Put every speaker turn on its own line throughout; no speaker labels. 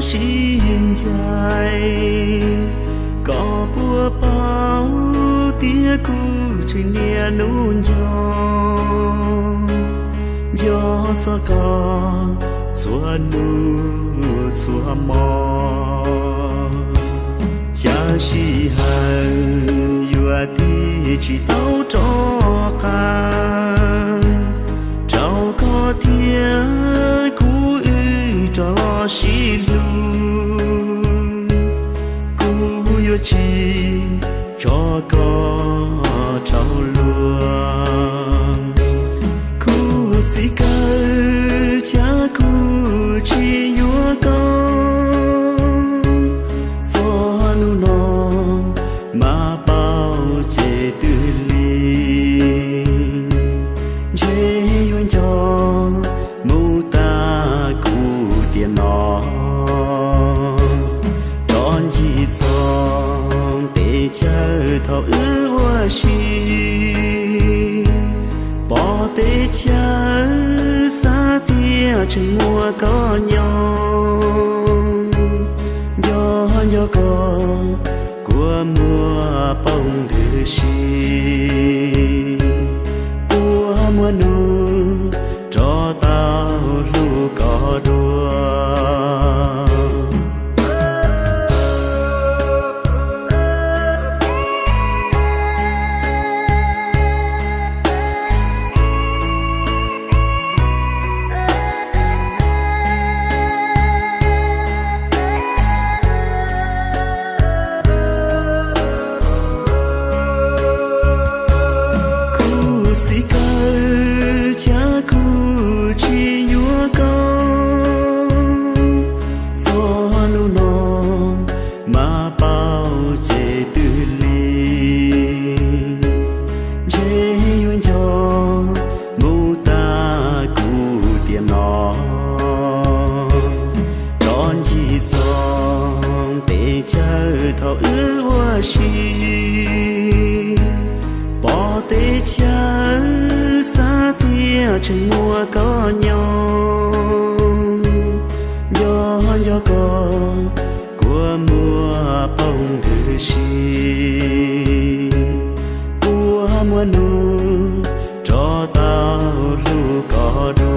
xin chạy có bùa bao tia cu trên nia nôn gió gió có xua nu xua mò cha si hằng yua ti chỉ tao cho ca trao có tia cu cho si lu cu yo chi cho có trao luôn cu si cơ cha cu chi yo có gió nu nó mà bao chế tư li chế yon cho mu ta cu tiền nó đón chỉ xong để chờ thọ ước hoa chi bỏ để chờ xa tia trên mùa có nhau gió có của mùa bông đưa chi của mùa nu cho tao lu có đua si cơ cha cu chi yua có gió nu nó mà bao chế tư li chế yuen cho mu ta cu tiền nó đón chỉ giông để chờ thọ ước hoa chi bỏ để chờ xa tia trên mùa có nhau gió có của mùa bông đưa chi của mùa nu cho tao lu có đua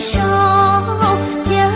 sao theo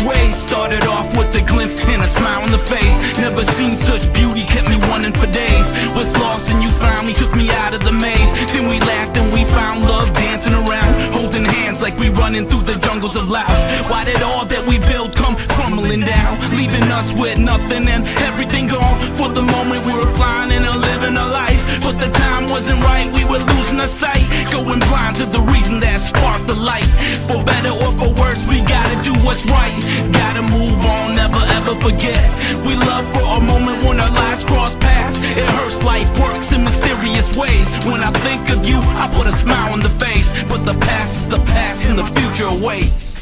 ways. Started off with a glimpse and a smile on the face. Never seen such beauty, kept me wanting for days. Was lost and you found me, took me out of the maze. Then we laughed and we found love, dancing around, holding hands like we running through the jungles of Laos. Why did all that we built come crumbling down, leaving us with nothing and everything gone? For the moment we were flying and living a life, but the time wasn't right, we were losing our sight, going blind to the reason that sparked the light. For better or for worse, we gotta do what's right, gotta move on, never ever forget. We love for a moment when our lives cross paths. It hurts, life works in mysterious ways. When I think of you, I put a smile on the face. But the past is the past and the future awaits.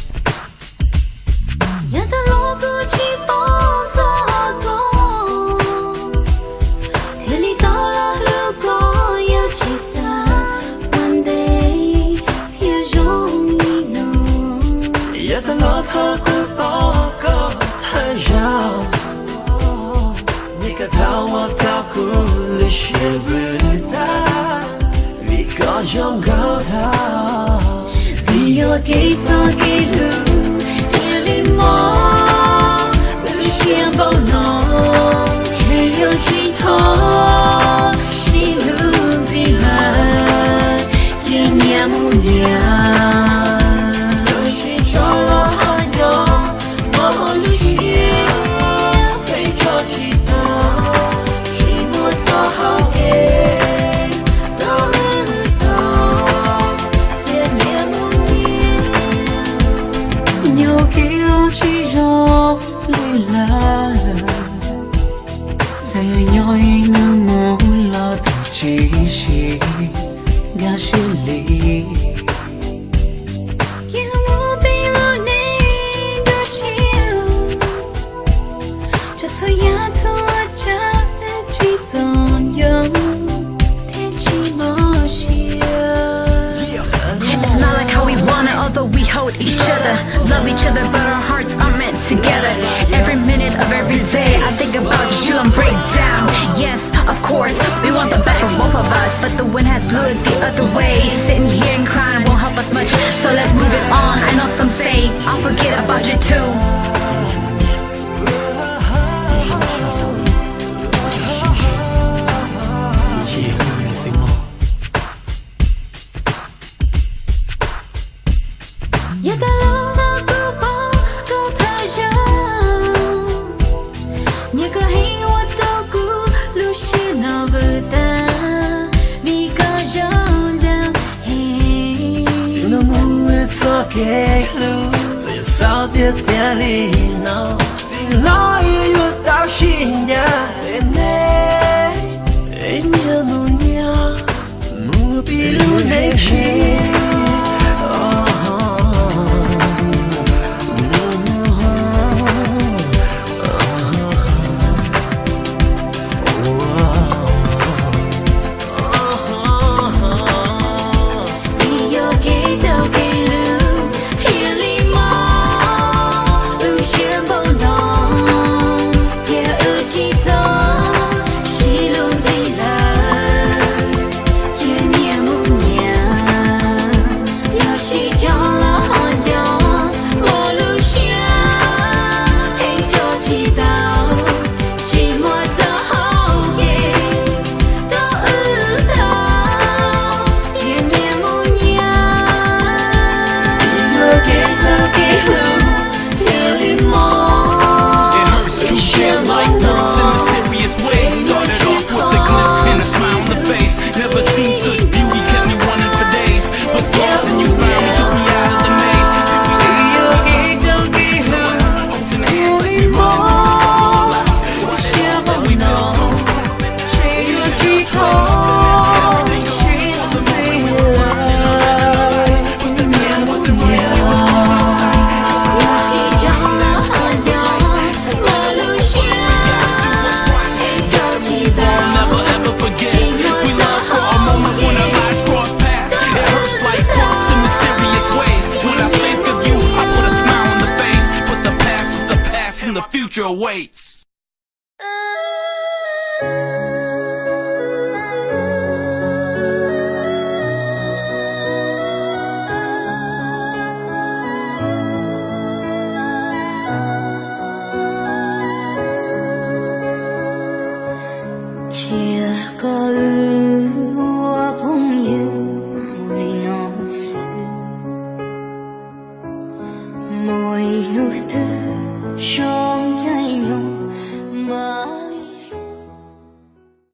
Vì yêu cây to cây lùm Yêu li mò Bưu chiêm bao nọ Khi yêu chi thó Chi lùm vì là Khi nhà mù nhà Đôi chi cho lo hân yo Mô lưu chiêm Phải cho chi ta Chi mùa gió hao kê
each other, love each other, but our hearts are meant together. Every minute of every day I think about you and break down. Yes, of course, we want the best for both of us, but the wind has blew it the other way. Sitting here and crying won't help us much, so let's move it on. I know some say I'll forget about you too.
Kể lưu từ sau tiết tiền lý nào xin lỗi yêu tao chỉ nhà đến đây em yêu mù bị lưu này chi
future awaits.
路的说